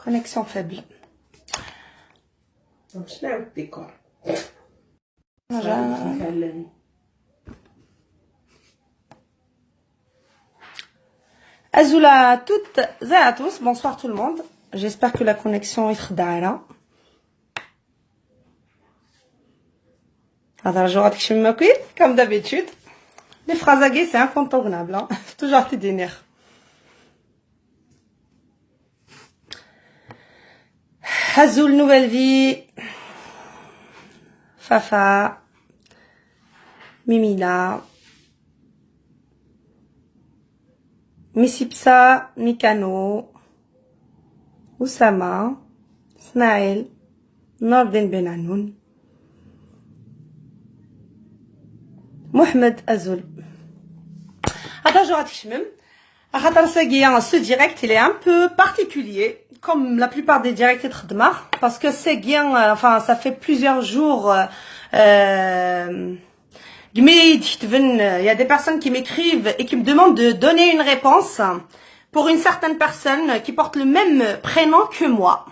Connexion faible. شنو هو الديكور؟ Azoula toutes et à tous, bonsoir tout le monde. J'espère que la connexion est khdaara. Alors, je vais comme d'habitude. Les phrases aguées, c'est incontournable. Hein? Toujours tes dîners. Azoul, nouvelle vie. Fafa. Mimila. Missipsa, Mikano. Oussama. Snaël. Nordin Benanoun. Mohamed Azoul. Alors, je ce direct, il est un peu particulier, comme la plupart des directs de Khadmar, parce que c'est bien, enfin, ça fait plusieurs jours, il y a des personnes qui m'écrivent et qui me demandent de donner une réponse pour une certaine personne qui porte le même prénom que moi,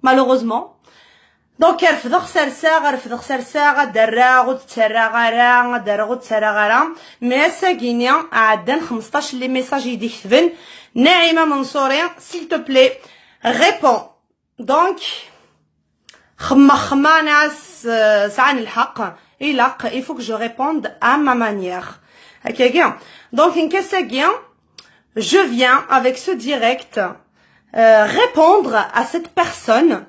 malheureusement. Donc, mais c'est guignant à 15 les messages يديكتبن ناعمة منصوري s'il te plaît réponds. Donc خما ناس ساعة الحق il faut que je réponde à ma manière. Donc je viens avec ce direct répondre à cette personne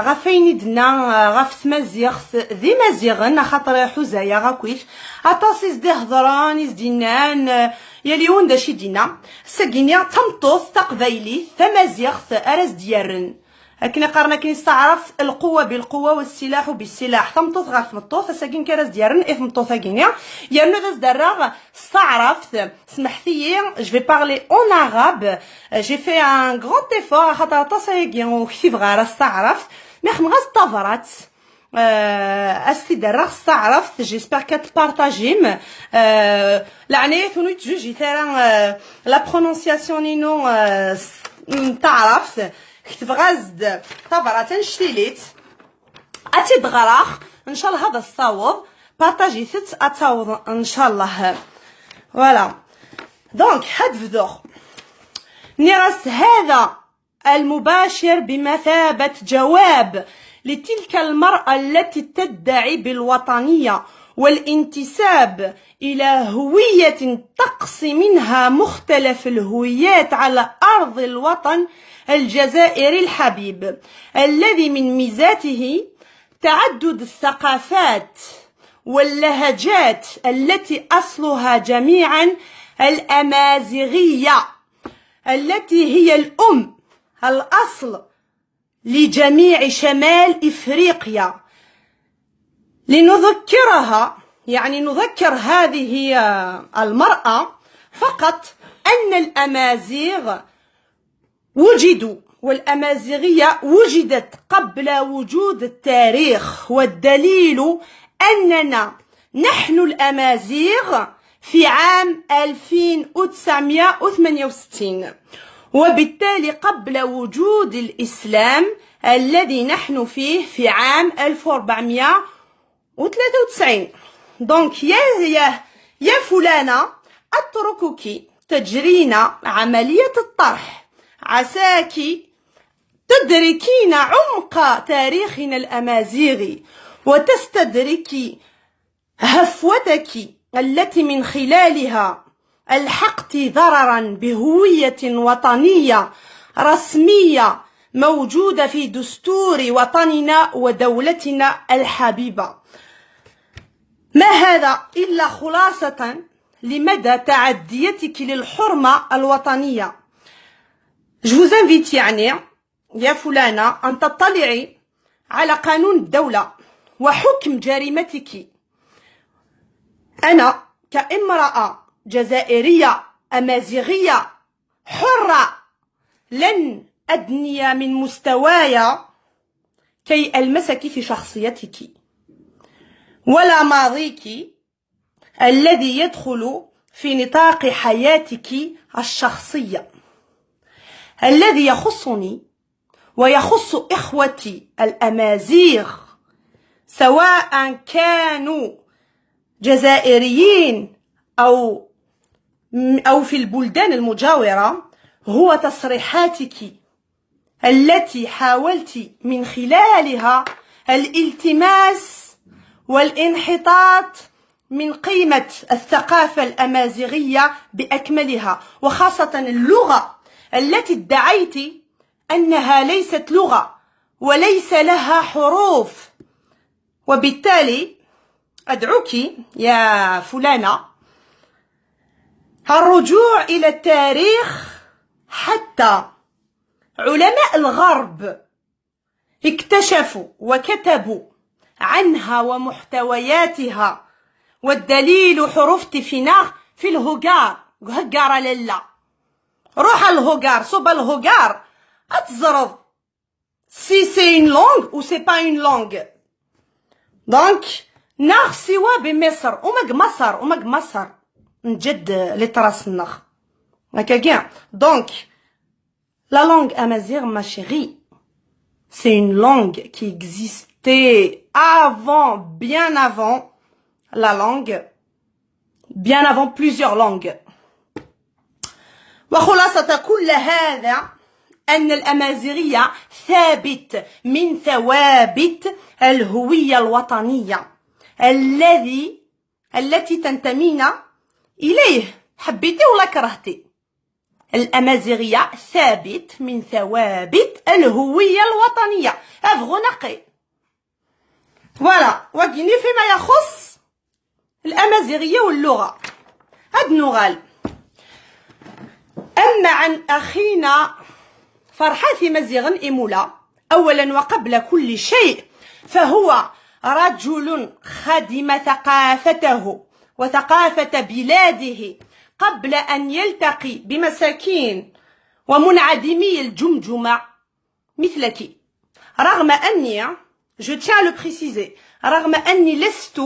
غافيني دنا غاف تمازيغ ذي مازيغن خاطر حزايا غاكويش عطاسيس دي هضران يزدينان يليون داشي دينا ساكينيا تمطوث تقبايلي تمازيغ أراس ديارن لكن قارنا كي نستعرف القوة بالقوة والسلاح بالسلاح تمطوث غاف مطوث ساكين كراس ديارن إيه مطوثا كينيا يرنو داز دراغ استعرفت سمحتي je vais parler en arabe j'ai fait un grand effort خاطر تصايقين وكتب غير استعرفت ميخم غاز طفرات أستي دراغ استعرفت j'espère كتبارطاجيم لعنيت ونويت جوجي ترى la prononciation نينو تعرفت كتب غازد طبرات نشتيليت أتي دغراخ إن شاء الله هذا الصواب بارطاجي ثت أتصوض إن شاء الله فوالا دونك هاد فدوخ نيراس هذا المباشر بمثابة جواب لتلك المرأة التي تدعي بالوطنية والانتساب إلى هوية تقصي منها مختلف الهويات على أرض الوطن الجزائري الحبيب الذي من ميزاته تعدد الثقافات واللهجات التي أصلها جميعا الأمازيغية التي هي الأم الأصل لجميع شمال إفريقيا لنذكرها يعني نذكر هذه المرأة فقط أن الأمازيغ وجدوا والأمازيغية وجدت قبل وجود التاريخ والدليل أننا نحن الأمازيغ في عام 1968 وبالتالي قبل وجود الإسلام الذي نحن فيه في عام 1493 دونك يا فلانة أتركك تجرين عملية الطرح عساك تدركين عمق تاريخنا الأمازيغي وتستدركي هفوتك التي من خلالها ألحقت ضررا بهوية وطنية رسمية موجودة في دستور وطننا ودولتنا الحبيبة. ما هذا إلا خلاصة لمدى تعديتك للحرمة الوطنية. Je vous invite يعني يا فلانة أن تطلعي على قانون الدولة وحكم جريمتك. أنا كامرأة جزائرية أمازيغية حرة لن أدني من مستواي كي ألمسك في شخصيتك ولا ماضيك الذي يدخل في نطاق حياتك الشخصية. الذي يخصني ويخص إخوتي الأمازيغ سواء كانوا جزائريين أو في البلدان المجاورة هو تصريحاتك التي حاولت من خلالها الالتماس والانحطاط من قيمة الثقافة الأمازيغية بأكملها، وخاصة اللغة التي ادعيت أنها ليست لغة وليس لها حروف. وبالتالي أدعوك يا فلانة الرجوع إلى التاريخ، حتى علماء الغرب اكتشفوا وكتبوا عنها ومحتوياتها، والدليل حروف تفيناغ في الهوغار. هجار لالا، روح الهوغار، صوب الهوغار أتزرض si c'est une langue ou c'est pas une langue. Donc ناغ سوا بمصر ومق مصر نجد لتراس النخ هكا كاع. Donc la langue amazigh, ma chérie, c'est une langue qui existait avant, bien avant la langue, bien avant plusieurs langues. وخلاصة كل هذا أن الأمازيغية ثابت من ثوابت الهوية الوطنية التي تنتمين إليه، حبيتي ولا كرهتي. الأمازيغية ثابت من ثوابت الهوية الوطنية، أفغنقي فوالا. وكيني فيما يخص الأمازيغية واللغة هاد نغال. أما عن أخينا فرحات مزيغن إيمولا، أولا وقبل كل شيء فهو رجل خدم ثقافته وثقافة بلاده قبل أن يلتقي بمساكين ومنعدمي الجمجمة مثلك. رغم أني je tiens à le préciser، رغم أني لست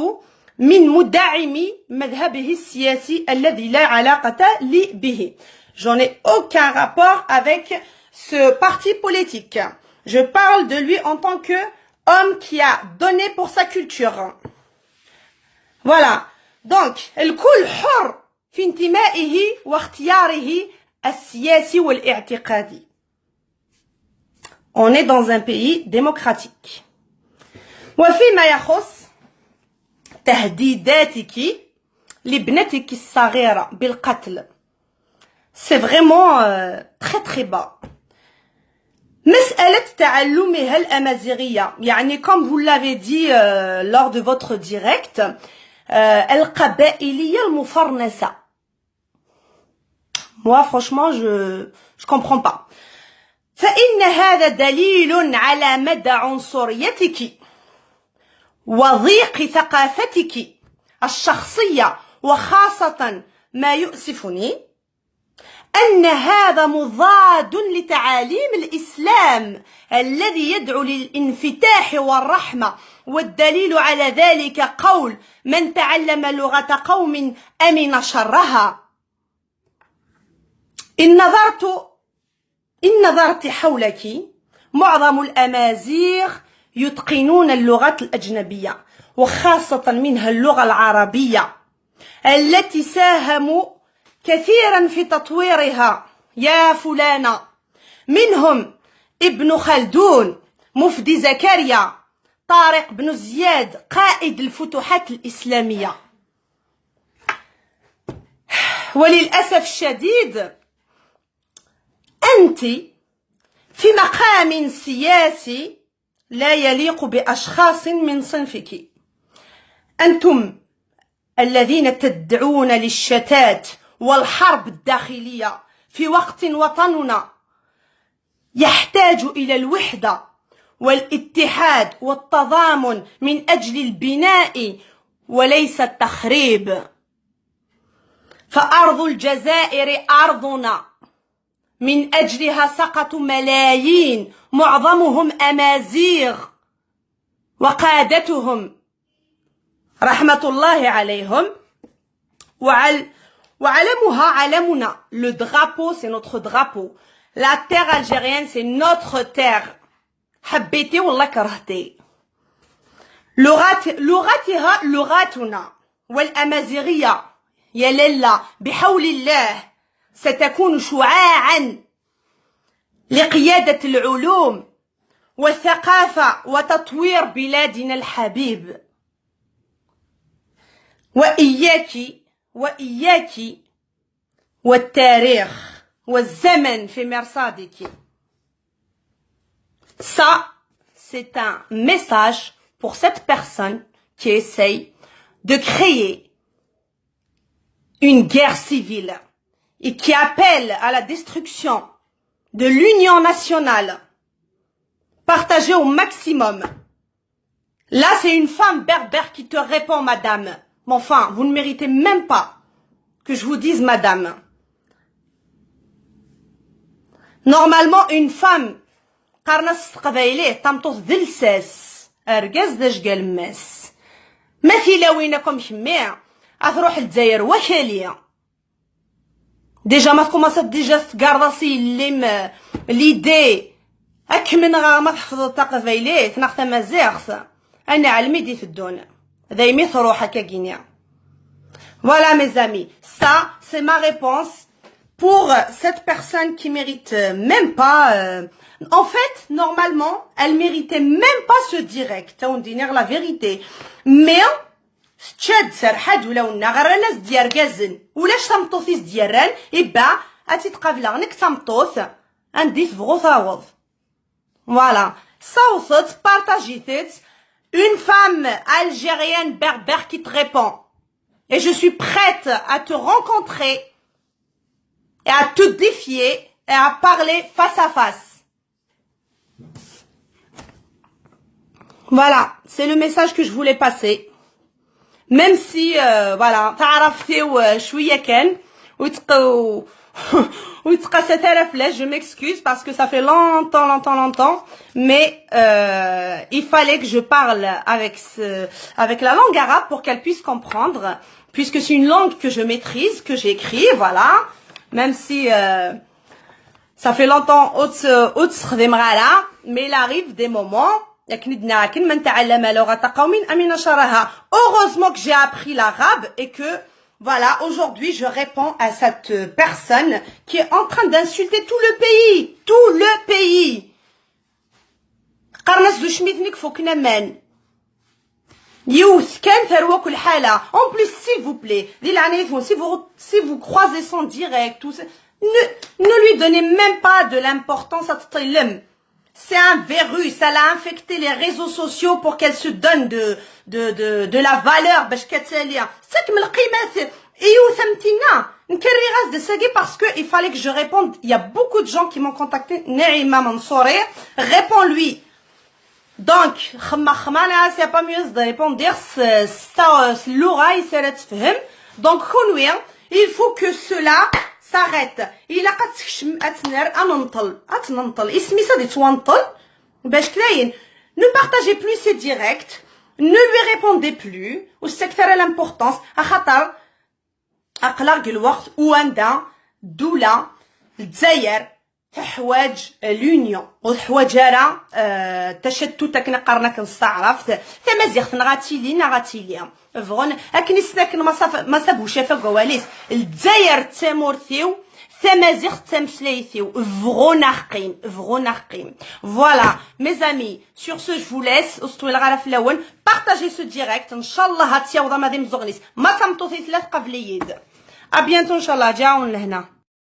من مدعمي مذهبه السياسي الذي لا علاقة لي به. J'en ai aucun rapport avec ce parti politique. Je parle de lui en tant que homme qui a donné pour sa culture. Voilà. Donc, الكل حر في انتمائه واختياره السياسي والاعتقادي. On est dans un pays démocratique. وفيما يخص تهديداتك لابنتك الصغيرة بالقتل، c'est vraiment très très bas. مسألة تعلمها الأمازيغية، يعني comme vous l'avez dit lors de votre direct، القبائلية المفرنسة. Moi franchement je comprends pas. فإن هذا دليل على مدى عنصريتك وضيق ثقافتك الشخصية، وخاصة ما يؤسفني أن هذا مضاد لتعاليم الإسلام الذي يدعو للانفتاح والرحمة، والدليل على ذلك قول من تعلم لغة قوم أمن شرها. إن نظرت حولك معظم الأمازيغ يتقنون اللغات الأجنبية، وخاصة منها اللغة العربية التي ساهموا كثيرا في تطويرها يا فلانة، منهم ابن خلدون، مفدي زكريا، طارق بن زياد قائد الفتوحات الإسلامية. وللأسف الشديد أنت في مقام سياسي لا يليق بأشخاص من صنفك. أنتم الذين تدعون للشتات والحرب الداخلية في وقت وطننا يحتاج إلى الوحدة والاتحاد والتضامن من أجل البناء وليس التخريب. فأرض الجزائر أرضنا، من أجلها سقطوا ملايين معظمهم أمازيغ، وقادتهم رحمة الله عليهم. وعلمها علمنا. Le drapeau c'est notre drapeau. La terre algérienne, c'est notre terre. حبيتي والله كرهتي. لغتها لغتنا والأمازيغية يا لله بحول الله ستكون شعاعا لقيادة العلوم والثقافة وتطوير بلادنا الحبيب. وإياك والتاريخ والزمن في مرصادك. Ça, c'est un message pour cette personne qui essaye de créer une guerre civile et qui appelle à la destruction de l'union nationale partagée au maximum. Là, c'est une femme berbère qui te répond, madame. Mais enfin, vous ne méritez même pas que je vous dise madame. Normalement, une femme قرنص قبايليه تمطوط ذلساس ارجاز داش قال الماس مثيلا وينكم شميع اثروح للجزائر وكاليه ديجا ما تكوماصات ديجا تقارضاسي اللي ليدي اكمن غا ما تحفظ قبايليه تناخت مازيغس انا علمي دي في الدون دايمي تروح هكا كينيا. Voilà mes amis, ça c'est ma réponse pour cette personne qui mérite même pas en fait, normalement, elle méritait même pas ce direct, on dit la vérité. Mais, تشاد سرحد ولا غير الناس ديال كازن ولاش تمطوثيس ديالران إبا أتيتقابل غنك تمطوث عندي تبغو تعوض. Voilà, صوتت بارطاجيتت une femme algérienne berbère qui te répond. Et je suis prête à te rencontrer et à te défier et à parler face à face. Voilà, c'est le message que je voulais passer. Même si, voilà, تعرفتي شوية كان وتقاسات رفلاش, je m'excuse parce que ça fait longtemps, mais il fallait que je parle avec la langue arabe pour qu'elle puisse comprendre, puisque c'est une langue que je maîtrise, que j'écris, voilà, même si ça fait longtemps mais il arrive des moments. Heureusement que j'ai appris l'arabe et que voilà, aujourd'hui je réponds à cette personne qui est en train d'insulter tout le pays. Tout le pays. En plus, s'il vous plaît, si vous croisez son direct, ne lui donnez même pas de l'importance à Ttilem. C'est un virus, elle a infecté les réseaux sociaux pour qu'elle se donne de la valeur. Parce que il fallait que je réponde. Il y a beaucoup de gens qui m'ont contacté. Naïma Mansouri, réponds-lui. Donc, c'est pas mieux de répondre. Donc, il faut que cela s'arrête. Il a ne partagez plus ces directs, ne lui répondez plus, ou c'est l'importance, تحواج اليونيون وتحواج راه تشتتك نقرنا كنستعرفت تمازيغ نغاتيليا فغون اكني سناك ما سابو شافا كواليس الجزائر تامورثيو تمازيغ تمسليثيو فغوناقيم. Voilà mes amis, sur ce je vous laisse اسطوي الغرف الاول partagez ce direct ان شاء الله هاتيا وضا مادي مزغنيس ما تمطوثي 3 قبليد. À bientôt ان شاء الله. جاون لهنا.